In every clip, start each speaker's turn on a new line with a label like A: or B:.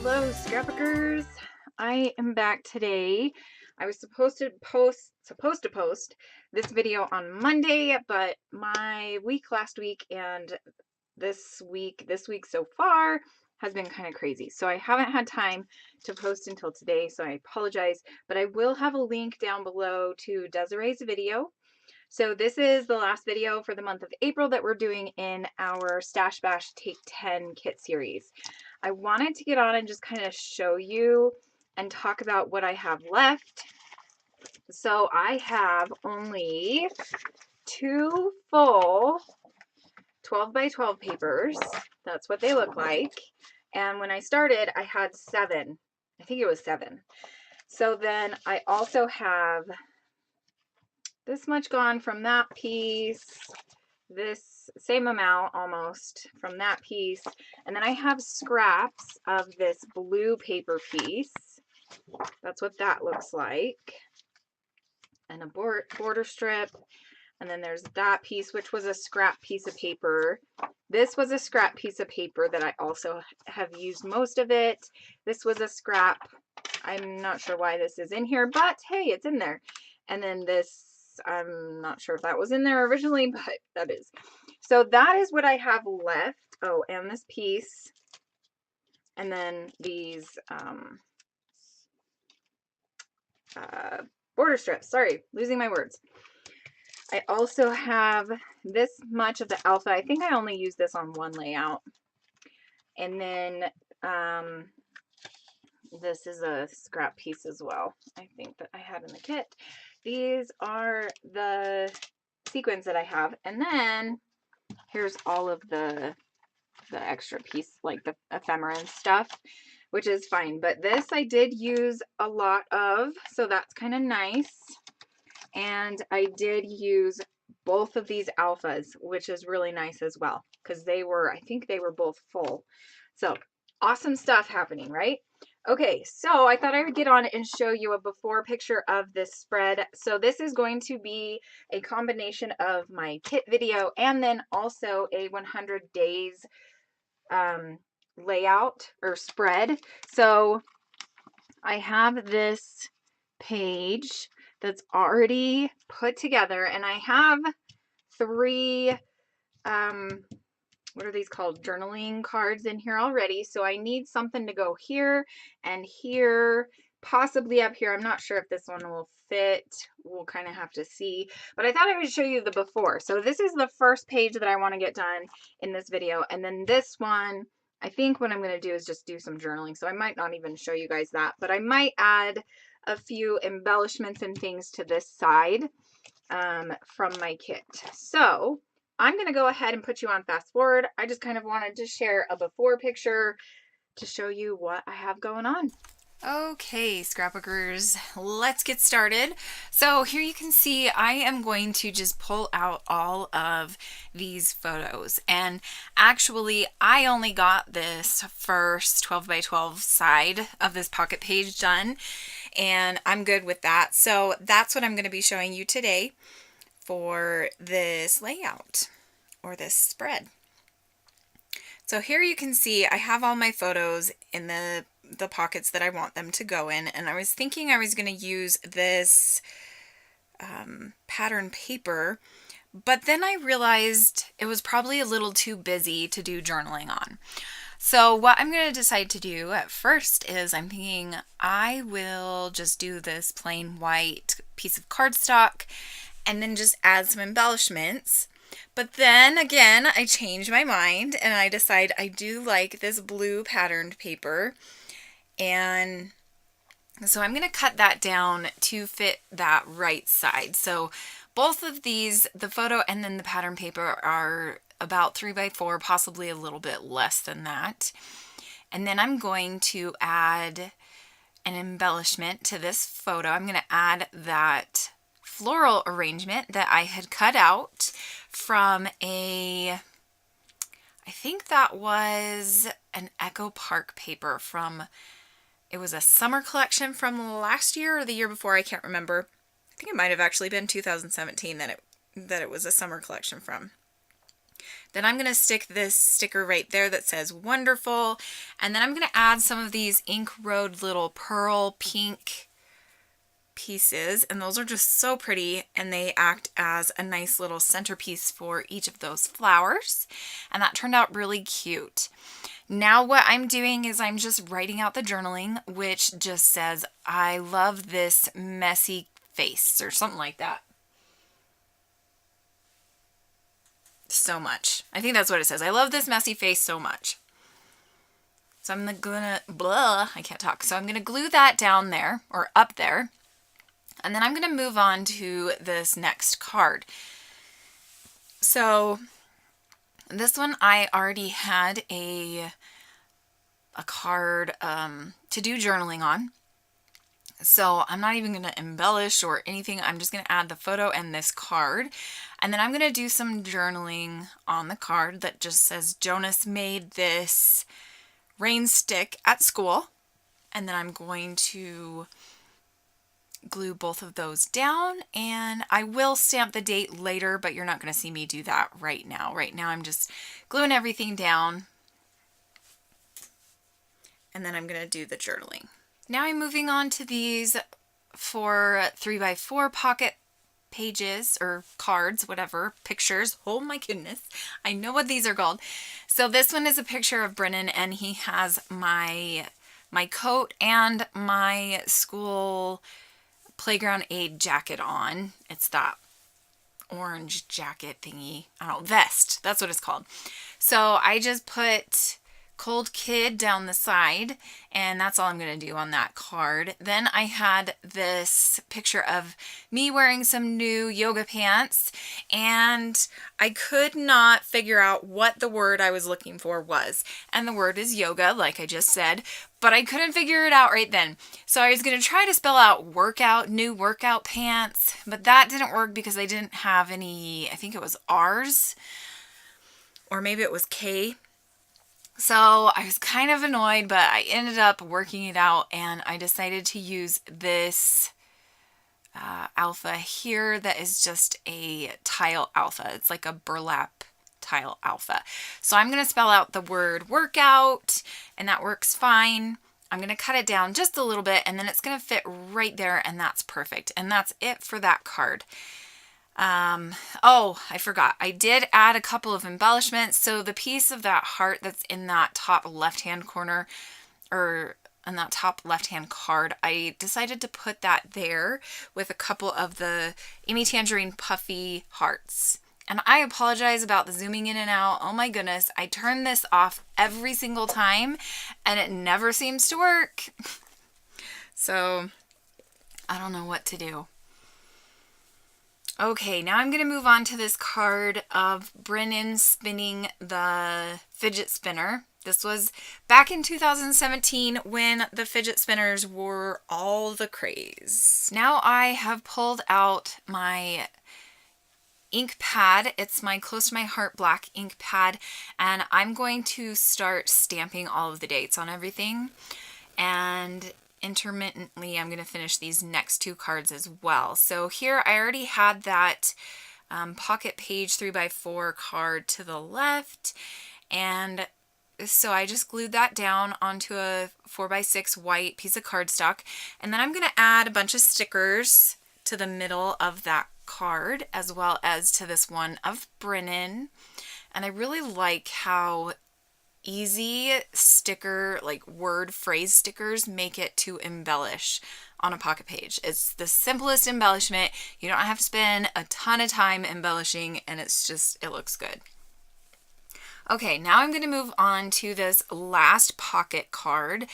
A: Hello, Scrapbookers. I am back today. I was supposed to post this video on Monday, but my week last week and this week so far has been kind of crazy. So I haven't had time to post until today, so I apologize, but I will have a link down below to Desiree's video. So this is the last video for the month of April that we're doing in our Stashbash Take 10 kit series. I wanted to get on and just kind of show you and talk about what I have left. So I have only 2 full 12 by 12 papers. That's what they look like. And when I started, I had 7. I think it was 7. So then I also have this much gone from that piece, this same amount almost from that piece, and then I have scraps of this blue paper piece. That's what that looks like, and a border strip, and then there's that piece, which was a scrap piece of paper. This was a scrap piece of paper that I also have used most of it. This was a scrap. I'm not sure why this is in here, but hey, it's in there. And then this, I'm not sure if that was in there originally, but that is. So that is what I have left. Oh, and this piece. And then these border strips. Sorry, losing my words. I also have this much of the alpha. I think I only used this on one layout. And then this is a scrap piece as well, I think, that I had in the kit. These are the sequins that I have. And then here's all of the extra piece, like the ephemera and stuff, which is fine. But this I did use a lot of, so that's kind of nice. And I did use both of these alphas, which is really nice as well, because they were, I think they were both full. So awesome stuff happening, right? Okay, so I thought I would get on and show you a before picture of this spread. So this is going to be a combination of my kit video and then also a 100 days layout or spread. So I have this page that's already put together, and I have 3 what are these called, journaling cards in here already. So I need something to go here and here, possibly up here. I'm not sure if this one will fit. We'll kind of have to see, but I thought I would show you the before. So this is the first page that I want to get done in this video, and then this one, I think what I'm going to do is just do some journaling. So I might not even show you guys that, but I might add a few embellishments and things to this side from my kit. So I'm going to go ahead and put you on fast forward. I just kind of wanted to share a before picture to show you what I have going on.
B: Okay, Scrapbookers, let's get started. So here you can see I am going to just pull out all of these photos. And actually, I only got this first 12 by 12 side of this pocket page done, and I'm good with that. So that's what I'm going to be showing you today for this layout or this spread. So here you can see I have all my photos in the pockets that I want them to go in, and I was thinking I was going to use this pattern paper, but then I realized it was probably a little too busy to do journaling on. So what I'm going to decide to do at first is I'm thinking I will just do this plain white piece of cardstock and then just add some embellishments. But then again, I change my mind and I decide I do like this blue patterned paper. And so I'm going to cut that down to fit that right side. So both of these, the photo and then the pattern paper, are about 3 by 4, possibly a little bit less than that. And then I'm going to add an embellishment to this photo. I'm going to add that floral arrangement that I had cut out from I think that was an Echo Park paper from, it was a summer collection from last year or the year before, I can't remember. I think it might have actually been 2017 that it was a summer collection from. Then I'm going to stick this sticker right there that says wonderful. And then I'm going to add some of these Ink Road little pearl pink pieces. And those are just so pretty. And they act as a nice little centerpiece for each of those flowers. And that turned out really cute. Now what I'm doing is I'm just writing out the journaling, which just says, I love this messy face, or something like that. So much. I think that's what it says. I love this messy face so much. So I'm gonna, I can't talk. So I'm gonna glue that down there, or up there. And then I'm gonna move on to this next card. So this one I already had a card to do journaling on. So I'm not even going to embellish or anything. I'm just going to add the photo and this card. And then I'm going to do some journaling on the card that just says, Jonas made this rain stick at school. And then I'm going to glue both of those down. And I will stamp the date later, but you're not going to see me do that right now. Right now I'm just gluing everything down. And then I'm going to do the journaling. Now I'm moving on to these 4 3x4 pocket pages or cards, whatever, pictures. Oh my goodness. I know what these are called. So this one is a picture of Brennan, and he has my coat and my school playground aid jacket on. It's that orange jacket thingy. I don't know, vest. That's what it's called. So I just put Cold Kid down the side, and that's all I'm going to do on that card. Then I had this picture of me wearing some new yoga pants, and I could not figure out what the word I was looking for was. And the word is yoga, like I just said, but I couldn't figure it out right then. So I was going to try to spell out workout, new workout pants, but that didn't work because I didn't have any, I think it was R's, or maybe it was K. So I was kind of annoyed, but I ended up working it out, and I decided to use this alpha here that is just a tile alpha. It's like a burlap tile alpha. So I'm going to spell out the word workout, and that works fine. I'm going to cut it down just a little bit, and then it's going to fit right there, and that's perfect. And that's it for that card. Oh, I forgot. I did add a couple of embellishments. So the piece of that heart that's in that top left-hand corner, or on that top left-hand card, I decided to put that there with a couple of the Amy Tangerine puffy hearts. And I apologize about the zooming in and out. Oh my goodness. I turn this off every single time and it never seems to work. So I don't know what to do. Okay, now I'm going to move on to this card of Brennan spinning the fidget spinner. This was back in 2017 when the fidget spinners were all the craze. Now I have pulled out my ink pad. It's my Close to My Heart black ink pad, and I'm going to start stamping all of the dates on everything. And intermittently, I'm going to finish these next 2 cards as well. So here I already had that pocket page 3x4 card to the left, and so I just glued that down onto a 4x6 white piece of cardstock, and then I'm going to add a bunch of stickers to the middle of that card, as well as to this one of Brennan. And I really like how easy sticker, like word phrase stickers, make it to embellish on a pocket page. It's the simplest embellishment. You don't have to spend a ton of time embellishing, and it's just, it looks good. Okay, now I'm going to move on to this last pocket card,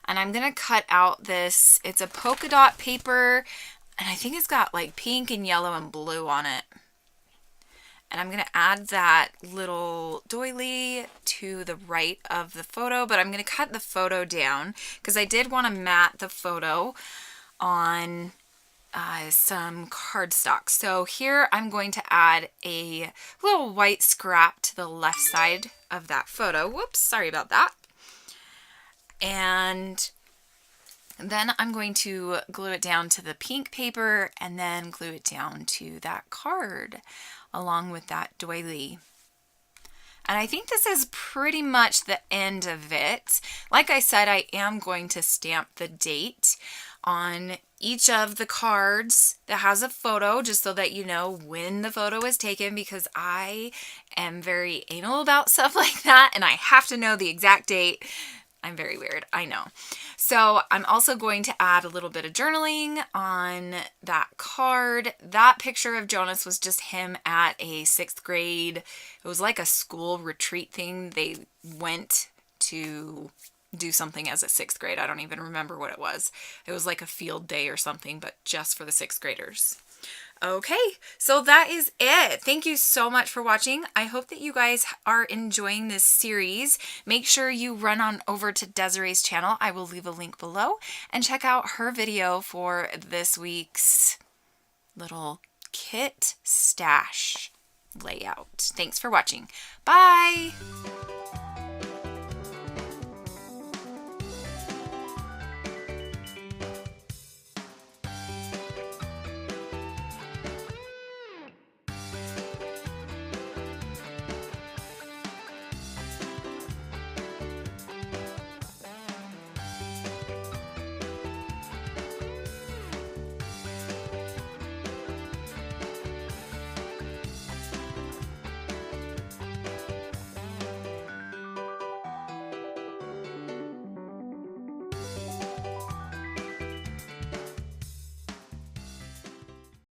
B: and I'm going to cut out this, it's a polka dot paper, and I think it's got like pink and yellow and blue on it. And I'm going to add that little doily to the right of the photo, but I'm going to cut the photo down because I did want to mat the photo on some cardstock. So here I'm going to add a little white scrap to the left side of that photo. Whoops, sorry about that. And then I'm going to glue it down to the pink paper and then glue it down to that card along with that doily. And I think this is pretty much the end of it. Like I said, I am going to stamp the date on each of the cards that has a photo, just so that you know when the photo was taken, because I am very anal about stuff like that and I have to know the exact date. I'm very weird, I know. So I'm also going to add a little bit of journaling on that card. That picture of Jonas was just him at a 6th grade, it was like a school retreat thing. They went to do something as a 6th grade. I don't even remember what it was. It was like a field day or something, but just for the 6th graders. Okay, so that is it. Thank you so much for watching. I hope that you guys are enjoying this series. Make sure you run on over to Desiree's channel. I will leave a link below, and check out her video for this week's little kit stash layout. Thanks for watching. Bye!